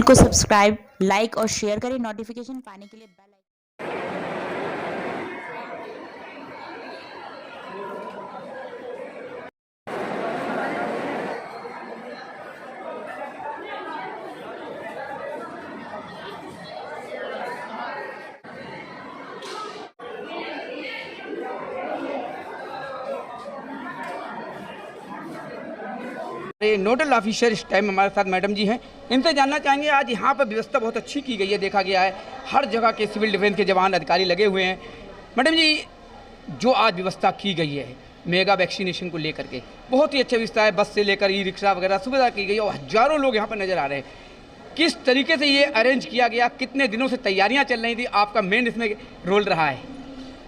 को subscribe, like और share करें। नोटिफिकेशन पाने के लिए बेल नोडल ऑफिसर इस टाइम हमारे साथ मैडम जी हैं। इनसे जानना चाहेंगे, आज यहाँ पर व्यवस्था बहुत अच्छी की गई है, देखा गया है हर जगह के सिविल डिफेंस के जवान अधिकारी लगे हुए हैं। मैडम जी, जो आज व्यवस्था की गई है मेगा वैक्सीनेशन को लेकर के, बहुत ही अच्छा व्यवस्था है। बस से लेकर ई रिक्शा वगैरह सुविधा की गई है और हज़ारों लोग यहाँ पर नज़र आ रहे हैं। किस तरीके से ये अरेंज किया गया, कितने दिनों से तैयारियाँ चल रही थी, आपका मेन इसमें रोल रहा है?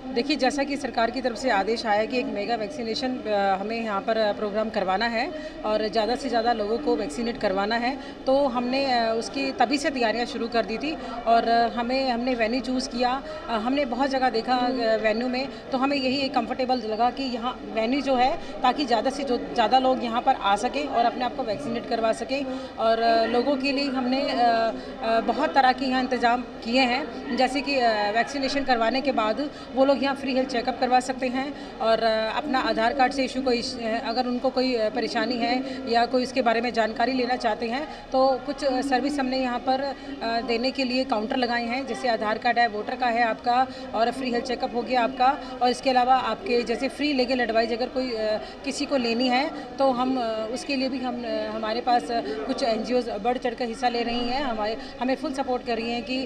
देखिए, जैसा कि सरकार की तरफ से आदेश आया कि एक मेगा वैक्सीनेशन हमें यहाँ पर प्रोग्राम करवाना है और ज़्यादा से ज़्यादा लोगों को वैक्सीनेट करवाना है, तो हमने उसकी तभी से तैयारियाँ शुरू कर दी थी। और हमने वेन्यू चूज़ किया। हमने बहुत जगह देखा वेन्यू में, तो हमें यही एक कंफर्टेबल लगा कि यहाँ वेन्यू जो है, ताकि ज़्यादा से ज़्यादा लोग यहाँ पर आ सकें और अपने आप को वैक्सीनेट करवा सकें। और लोगों के लिए हमने बहुत तरह के यहाँ इंतज़ाम किए हैं, जैसे कि वैक्सीनेशन करवाने के बाद वो लोग यहाँ फ्री हेल्थ चेकअप करवा सकते हैं और अपना आधार कार्ड से इशू कोई अगर उनको कोई परेशानी है या कोई इसके बारे में जानकारी लेना चाहते हैं, तो कुछ सर्विस हमने यहाँ पर देने के लिए काउंटर लगाए हैं, जैसे आधार कार्ड है, वोटर का है आपका, और फ्री हेल्थ चेकअप हो गया आपका। और इसके अलावा आपके जैसे फ्री लीगल एडवाइस अगर कोई किसी को लेनी है, तो हम उसके लिए भी हमारे पास कुछ NGOs बढ़ चढ़ कर हिस्सा ले रही हैं, हमें फुल सपोर्ट कर रही हैं कि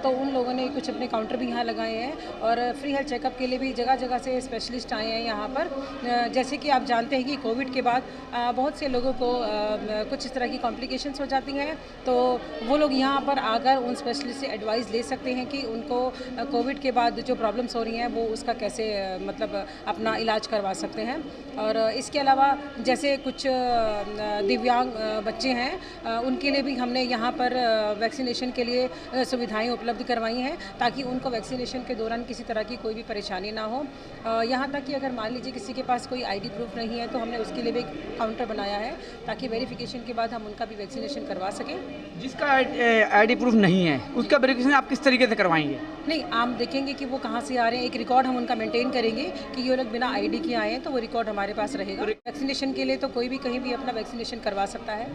तो उन लोगों ने कुछ अपने काउंटर भी यहाँ लगाए हैं। और फ्री हेल्थ चेकअप के लिए भी जगह जगह से स्पेशलिस्ट आए हैं यहाँ पर। जैसे कि आप जानते हैं कि कोविड के बाद बहुत से लोगों को कुछ इस तरह की कॉम्प्लिकेशंस हो जाती हैं, तो वो लोग यहाँ पर आकर उन स्पेशलिस्ट से एडवाइस ले सकते हैं कि उनको कोविड के बाद जो प्रॉब्लम्स हो रही हैं वो उसका कैसे मतलब अपना इलाज करवा सकते हैं। और इसके अलावा जैसे कुछ दिव्यांग बच्चे हैं, उनके लिए भी हमने यहाँ पर वैक्सीनेशन के लिए सुविधाएँ उपलब्ध करवाई हैं, ताकि उनको वैक्सीनेशन के दौरान किसी तरह की कोई भी परेशानी ना हो। यहाँ तक कि अगर मान लीजिए किसी के पास कोई ID प्रूफ नहीं है, तो हमने उसके लिए भी एक काउंटर बनाया है, ताकि वेरिफिकेशन के बाद हम उनका भी वैक्सीनेशन करवा सकें। जिसका ID प्रूफ नहीं है, उसका वेरिफिकेशन आप किस तरीके से करवाएंगे? नहीं, आप देखेंगे कि वो कहाँ से आ रहे हैं, एक रिकॉर्ड हम उनका मेंटेन करेंगे कि ये लोग बिना ID के आए हैं, तो वो रिकॉर्ड हमारे पास रहेगा। वैक्सीनेशन के लिए तो कोई भी कहीं भी अपना वैक्सीनेशन करवा सकता है।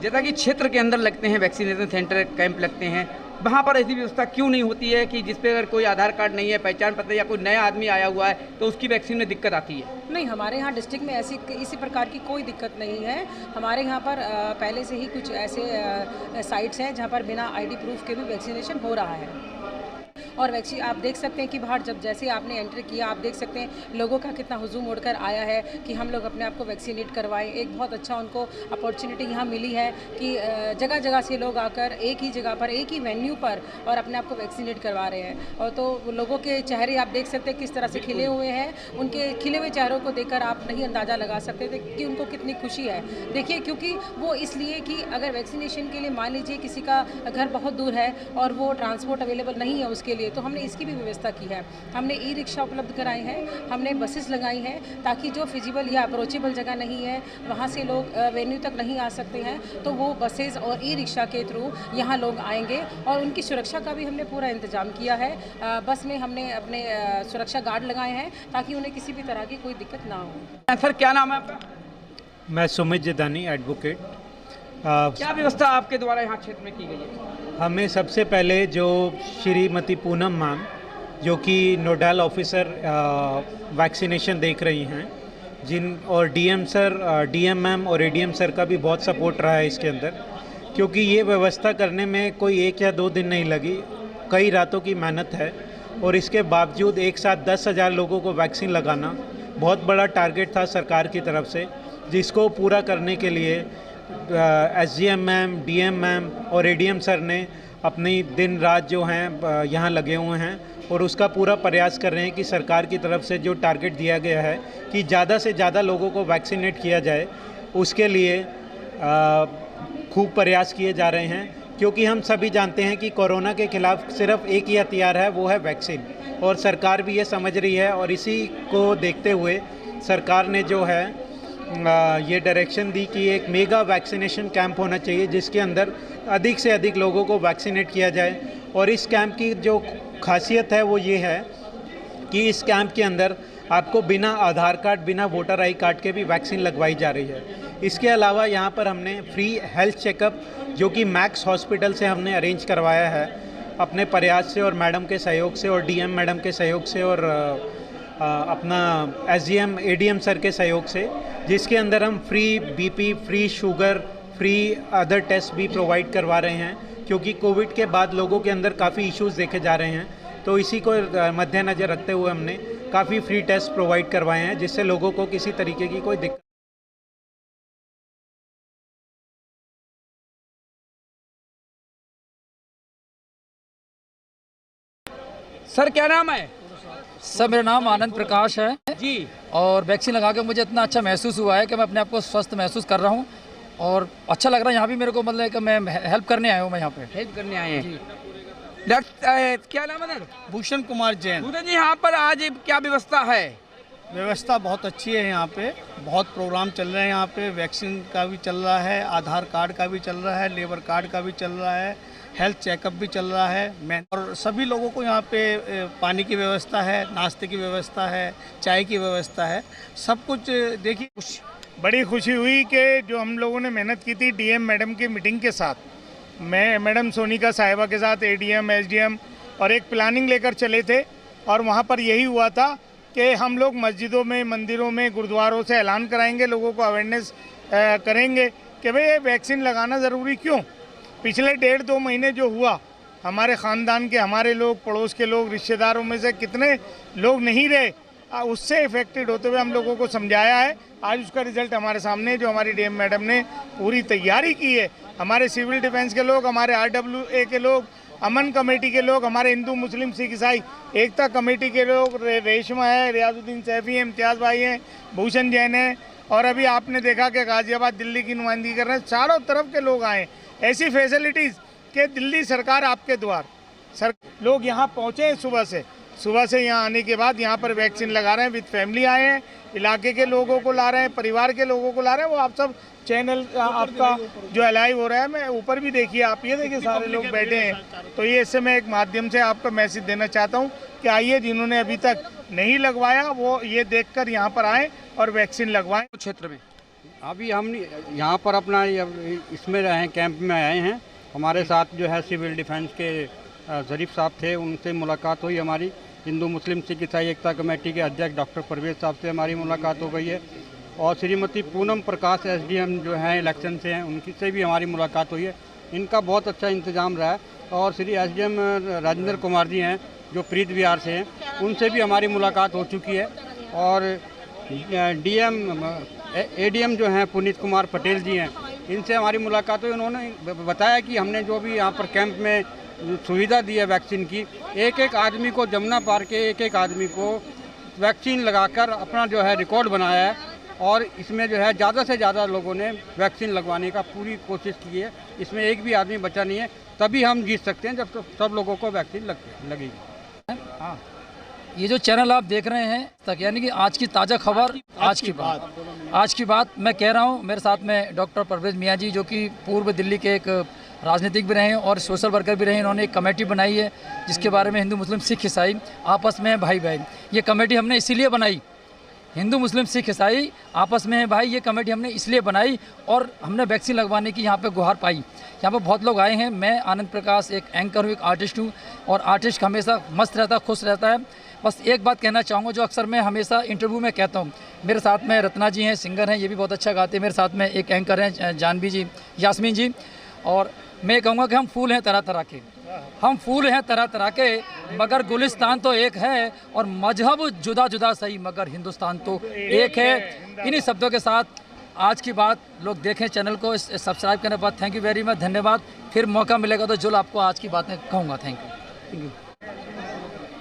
जैसा कि क्षेत्र के अंदर लगते हैं वैक्सीनेशन सेंटर, कैंप लगते हैं, वहाँ पर ऐसी व्यवस्था क्यों नहीं होती है कि जिस पे अगर कोई आधार कार्ड नहीं है, पहचान पत्र, या कोई नया आदमी आया हुआ है तो उसकी वैक्सीन में दिक्कत आती है? नहीं, हमारे यहाँ डिस्ट्रिक्ट में इसी प्रकार की कोई दिक्कत नहीं है। हमारे यहाँ पर पहले से ही कुछ ऐसे साइट्स हैं जहाँ पर बिना ID प्रूफ के भी वैक्सीनेशन हो रहा है। और वैक्सीन आप देख सकते हैं कि बाहर जब जैसे आपने एंटर किया, आप देख सकते हैं लोगों का कितना हुजूम उड़कर आया है कि हम लोग अपने आप को वैक्सीनेट करवाएं। एक बहुत अच्छा उनको अपॉर्चुनिटी यहाँ मिली है कि जगह जगह से लोग आकर एक ही जगह पर, एक ही वेन्यू पर और अपने आप को वैक्सीनेट करवा रहे हैं। और तो लोगों के चेहरे आप देख सकते हैं किस तरह से खिले हुए हैं। उनके खिले हुए चेहरों को देखकर आप नहीं अंदाज़ा लगा सकते थे कि उनको कितनी खुशी है। देखिए, क्योंकि वो इसलिए कि अगर वैक्सीनेशन के लिए मान लीजिए किसी का घर बहुत दूर है और वो ट्रांसपोर्ट अवेलेबल नहीं है उसके लिए, तो हमने इसकी भी व्यवस्था की है। हमने ई रिक्शा उपलब्ध कराए हैं, हमने बसेस लगाई हैं, ताकि जो फिजिबल या अप्रोचेबल जगह नहीं है, वहाँ से लोग वेन्यू तक नहीं आ सकते हैं, तो वो बसेस और ई रिक्शा के थ्रू यहाँ लोग आएंगे। और उनकी सुरक्षा का भी हमने पूरा इंतजाम किया है। बस में हमने अपने सुरक्षा गार्ड लगाए हैं, ताकि उन्हें किसी भी तरह की कोई दिक्कत ना हो। सर, क्या नाम है आपका? मैं सुमित जिदानी, एडवोकेट। क्या व्यवस्था आपके द्वारा यहाँ क्षेत्र में की गई है? हमें सबसे पहले जो श्रीमती पूनम मैम, जो कि नोडल ऑफिसर वैक्सीनेशन देख रही हैं, और DM मैम और ADM सर का भी बहुत सपोर्ट रहा है इसके अंदर, क्योंकि ये व्यवस्था करने में कोई 1 या 2 दिन नहीं लगी, कई रातों की मेहनत है। और इसके बावजूद एक साथ 10,000 लोगों को वैक्सीन लगाना बहुत बड़ा टारगेट था सरकार की तरफ से, जिसको पूरा करने के लिए SGM मैम, DM मैम और ADM सर ने अपनी दिन रात जो हैं यहाँ लगे हुए हैं और उसका पूरा प्रयास कर रहे हैं कि सरकार की तरफ से जो टारगेट दिया गया है कि ज़्यादा से ज़्यादा लोगों को वैक्सीनेट किया जाए, उसके लिए खूब प्रयास किए जा रहे हैं। क्योंकि हम सभी जानते हैं कि कोरोना के खिलाफ सिर्फ एक ही हथियार है, वो है वैक्सीन, और सरकार भी ये समझ रही है। और इसी को देखते हुए सरकार ने जो है ये डायरेक्शन दी कि एक मेगा वैक्सीनेशन कैंप होना चाहिए, जिसके अंदर अधिक से अधिक लोगों को वैक्सीनेट किया जाए। और इस कैंप की जो खासियत है वो ये है कि इस कैंप के अंदर आपको बिना आधार कार्ड, बिना वोटर आई कार्ड के भी वैक्सीन लगवाई जा रही है। इसके अलावा यहाँ पर हमने फ्री हेल्थ चेकअप जो कि मैक्स हॉस्पिटल से हमने अरेंज करवाया है अपने प्रयास से और मैडम के सहयोग से और डीएम मैडम के सहयोग से और अपना एसडीएम एडीएम सर के सहयोग से, जिसके अंदर हम free BP, free sugar, free other test भी प्रोवाइड करवा रहे हैं, क्योंकि कोविड के बाद लोगों के अंदर काफ़ी इश्यूज देखे जा रहे हैं। तो इसी को मद्देनज़र रखते हुए हमने काफ़ी फ्री टेस्ट प्रोवाइड करवाए हैं, जिससे लोगों को किसी तरीके की कोई दिक्कत। सर क्या नाम है? सर मेरा नाम आनंद प्रकाश है जी। और वैक्सीन लगा के मुझे इतना अच्छा महसूस हुआ है कि मैं अपने आप को स्वस्थ महसूस कर रहा हूँ और अच्छा लग रहा है। यहाँ भी मेरे को मतलब कि मैं हेल्प करने आया हूँ, मैं यहाँ पे हेल्प करने आए हैं। डॉक्टर क्या नाम है सर? भूषण कुमार जैन। भूषण जी, यहाँ पर आज क्या व्यवस्था है? व्यवस्था बहुत अच्छी है यहाँ पे, बहुत प्रोग्राम चल रहे हैं यहाँ पे। वैक्सीन का भी चल रहा है, आधार कार्ड का भी चल रहा है, लेबर कार्ड का भी चल रहा है, हेल्थ चेकअप भी चल रहा है। और सभी लोगों को यहाँ पे पानी की व्यवस्था है, नाश्ते की व्यवस्था है, चाय की व्यवस्था है, सब कुछ। देखिए बड़ी खुशी हुई कि जो हम लोगों ने मेहनत की थी डीएम मैडम की मीटिंग के साथ, मैं मैडम सोनिका साहिबा के साथ एडीएम, एसडीएम और एक प्लानिंग लेकर चले थे। और वहाँ पर यही हुआ था कि हम लोग मस्जिदों में, मंदिरों में, गुरुद्वारों से ऐलान कराएंगे, लोगों को अवेयरनेस करेंगे कि भाई ये वैक्सीन लगाना ज़रूरी क्यों। पिछले 1.5-2 महीने जो हुआ, हमारे ख़ानदान के, हमारे लोग, पड़ोस के लोग, रिश्तेदारों में से कितने लोग नहीं रहे, उससे इफेक्टेड होते हुए हम लोगों को समझाया है। आज उसका रिजल्ट हमारे सामने है, जो हमारी डीएम मैडम ने पूरी तैयारी की है। हमारे सिविल डिफेंस के लोग, हमारे आरडब्ल्यूए के लोग, अमन कमेटी के लोग, हमारे हिंदू मुस्लिम सिख ईसाई एकता कमेटी के लोग, रेशमा है, रियाजुद्दीन सैफी है, इम्तियाज़ भाई हैं, भूषण जैन है, और अभी आपने देखा कि गाजियाबाद दिल्ली की नुमाइंदगी कर रहे हैं। चारों तरफ के लोग आए। ऐसी फैसिलिटीज़ कि दिल्ली सरकार आपके द्वार लोग यहाँ पहुँचे सुबह से यहाँ आने के बाद यहाँ पर वैक्सीन लगा रहे हैं। विद फैमिली आए हैं, इलाके के लोगों को ला रहे हैं, परिवार के लोगों को ला रहे हैं। वो आप सब चैनल आपका जो लाइव हो रहा है, मैं ऊपर भी देखिए, आप ये देखिए सारे लोग बैठे हैं। तो ये इससे मैं एक माध्यम से आपको मैसेज देना चाहता हूँ कि आइए, जिन्होंने अभी तक नहीं लगवाया वो ये देखकर यहाँ पर आएँ और वैक्सीन लगवाएं। क्षेत्र में अभी हम यहाँ पर अपना इसमें रहे, कैंप में आए हैं। हमारे साथ जो है सिविल डिफेंस के ज़रीफ साहब थे, उनसे मुलाकात हुई हमारी। हिंदू मुस्लिम सिख ईसाई एकता कमेटी के अध्यक्ष डॉक्टर परवेज साहब से हमारी मुलाकात हो गई है, और श्रीमती पूनम प्रकाश एसडीएम जो हैं इलेक्शन से हैं, उनकी से भी हमारी मुलाकात हुई है। इनका बहुत अच्छा इंतज़ाम रहा है। और श्री एसडीएम राजेंद्र कुमार जी हैं जो प्रीत विहार से हैं, उनसे भी हमारी मुलाकात हो चुकी है। और डीएम एडीएम जो हैं पुनीत कुमार पटेल जी हैं, इनसे हमारी मुलाकात हुई। उन्होंने बताया कि हमने जो भी यहाँ पर कैंप में सुविधा दी है वैक्सीन की, एक आदमी को, जमुना पार के एक आदमी को वैक्सीन लगाकर अपना जो है रिकॉर्ड बनाया है। और इसमें जो है ज़्यादा से ज़्यादा लोगों ने वैक्सीन लगवाने का पूरी कोशिश की है। इसमें एक भी आदमी बचा नहीं है। तभी हम जीत सकते हैं जब सब लोगों को वैक्सीन लगेगी। हाँ, ये जो चैनल आप देख रहे हैं तक, यानी कि आज की ताज़ा खबर, आज की बात मैं कह रहा हूँ। मेरे साथ में डॉक्टर परवेज मियाँ जी, जो कि पूर्व दिल्ली के एक राजनीतिक भी रहे हैं और सोशल वर्कर भी रहे हैं। इन्होंने एक कमेटी बनाई है जिसके बारे में हिंदू मुस्लिम सिख ईसाई आपस में भाई भाई। ये कमेटी हमने इसीलिए बनाई, हिंदू मुस्लिम सिख ईसाई आपस में है भाई, ये कमेटी हमने इसलिए बनाई। और हमने वैक्सीन लगवाने की यहाँ पे गुहार पाई। यहाँ पे बहुत लोग आए हैं। मैं आनंद प्रकाश एक एंकर हूँ, एक आर्टिस्ट हूँ, और आर्टिस्ट हमेशा मस्त रहता है, खुश रहता है। बस एक बात कहना चाहूँगा, जो अक्सर मैं हमेशा इंटरव्यू में कहता हूँ। मेरे साथ में रत्ना जी हैं, सिंगर हैं, ये भी बहुत अच्छा गाते हैं। मेरे साथ में एक एंकर हैं जानवी जी, यास्मीन जी। और मैं कहूँगा कि हम फूल हैं तरह तरह के, हम फूल हैं तरह तरह के, मगर गुलिस्तान तो एक है, और मजहब जुदा जुदा सही मगर हिंदुस्तान तो एक है। इन्हीं शब्दों के साथ आज की बात लोग देखें, चैनल को सब्सक्राइब करने के बाद थैंक यू वेरी मच, धन्यवाद। फिर मौका मिलेगा तो जो आपको आज की बात में कहूँगा। Thank you.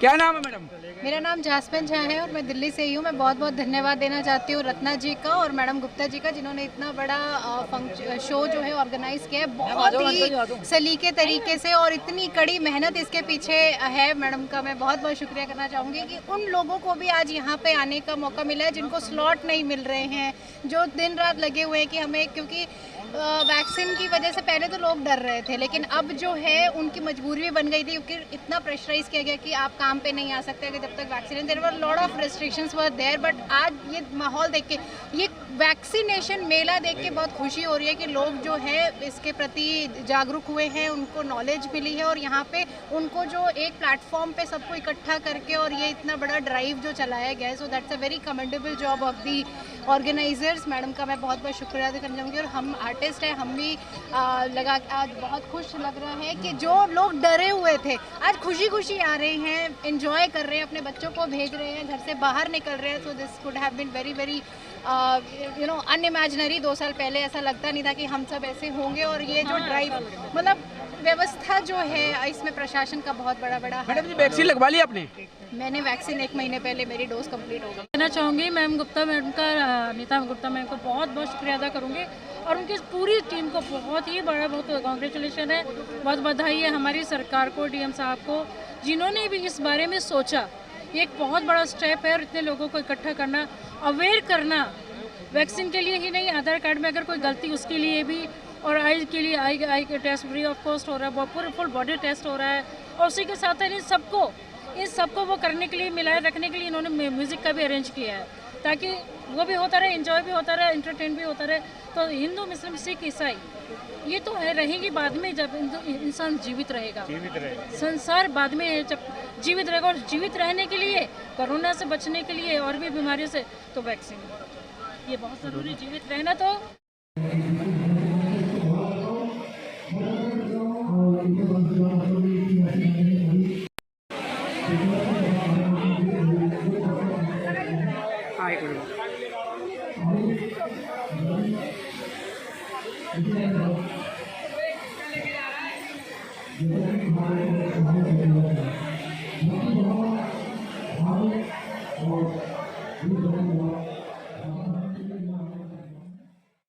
क्या नाम है मैडम? मेरा नाम जासमिन झा है और मैं दिल्ली से ही हूँ। मैं बहुत बहुत धन्यवाद देना चाहती हूँ रत्ना जी का और मैडम गुप्ता जी का, जिन्होंने इतना बड़ा शो जो है ऑर्गेनाइज किया है बहुत ही सलीके तरीके से, और इतनी कड़ी मेहनत इसके पीछे है। मैडम का मैं बहुत बहुत शुक्रिया करना चाहूँगी कि उन लोगों को भी आज यहाँ पे आने का मौका मिला है जिनको स्लॉट नहीं मिल रहे हैं, जो दिन रात लगे हुए हैं कि हमें, क्योंकि वैक्सीन की वजह से पहले तो लोग डर रहे थे, लेकिन अब जो है उनकी मजबूरी भी बन गई थी, क्योंकि इतना प्रेशराइज किया गया कि आप काम पे नहीं आ सकते कि जब तक vaccine. There were lot of restrictions were there, but आज ये माहौल देख के, ये वैक्सीनेशन मेला देख के बहुत खुशी हो रही है कि लोग जो है इसके प्रति जागरूक हुए हैं, उनको नॉलेज मिली है, और यहाँ पे उनको जो एक प्लेटफॉर्म पे सबको इकट्ठा करके और ये इतना बड़ा ड्राइव जो चलाया गया है, so that's a very commendable job of the organisers. Madam का मैं बहुत बहुत शुक्रिया अदा करना चाहूँगी। और हम आर्टिस्ट हैं, हम भी आज बहुत खुश लग रहा है कि जो लोग डरे हुए थे आज खुशी खुशी आ रहे हैं, एंजॉय कर रहे हैं, अपने बच्चों को भेज रहे हैं, घर से बाहर निकल रहे हैं। So this could have been very very unimaginary. 2 साल पहले ऐसा लगता नहीं था कि हम सब ऐसे होंगे। और ये जो ड्राइव, मतलब व्यवस्था जो है इसमें प्रशासन का बहुत बड़ा मैडम जी वैक्सीन लगवा ली आपने? मैंने वैक्सीन 1 महीने पहले मेरी डोज कंप्लीट हो गई। कहना चाहूँगी मैम गुप्ता मैम का, नीता गुप्ता मैम को बहुत बहुत शुक्रिया अदा करूँगी, और उनकी पूरी टीम को बहुत ही बड़ा बहुत कॉन्ग्रेचुलेशन है, बहुत बधाई है हमारी सरकार को, डीएम साहब को, जिन्होंने भी इस बारे में सोचा। ये एक बहुत बड़ा स्टेप है, और इतने लोगों को इकट्ठा करना, अवेयर करना, वैक्सीन के लिए ही नहीं, आधार कार्ड में अगर कोई गलती उसके लिए भी, और आई के लिए आई का टेस्ट फ्री ऑफ कॉस्ट हो रहा है, पूरे फुल बॉडी टेस्ट हो रहा है, और उसी के साथ इन सबको वो करने के लिए, मिलाए रखने के लिए इन्होंने म्यूज़िक का भी अरेंज किया है, ताकि वो भी होता रहे, एंजॉय भी होता रहे, एंटरटेन भी होता रहे। तो हिंदू मुस्लिम सिख ईसाई ये तो है, रहेंगी बाद में, जब इंसान जीवित रहेगा, संसार बाद में जब जीवित रहेगा। और जीवित रहने के लिए, कोरोना से बचने के लिए, और भी बीमारियों से, तो वैक्सीन ये बहुत ज़रूरी, जीवित रहना। तो हाँ,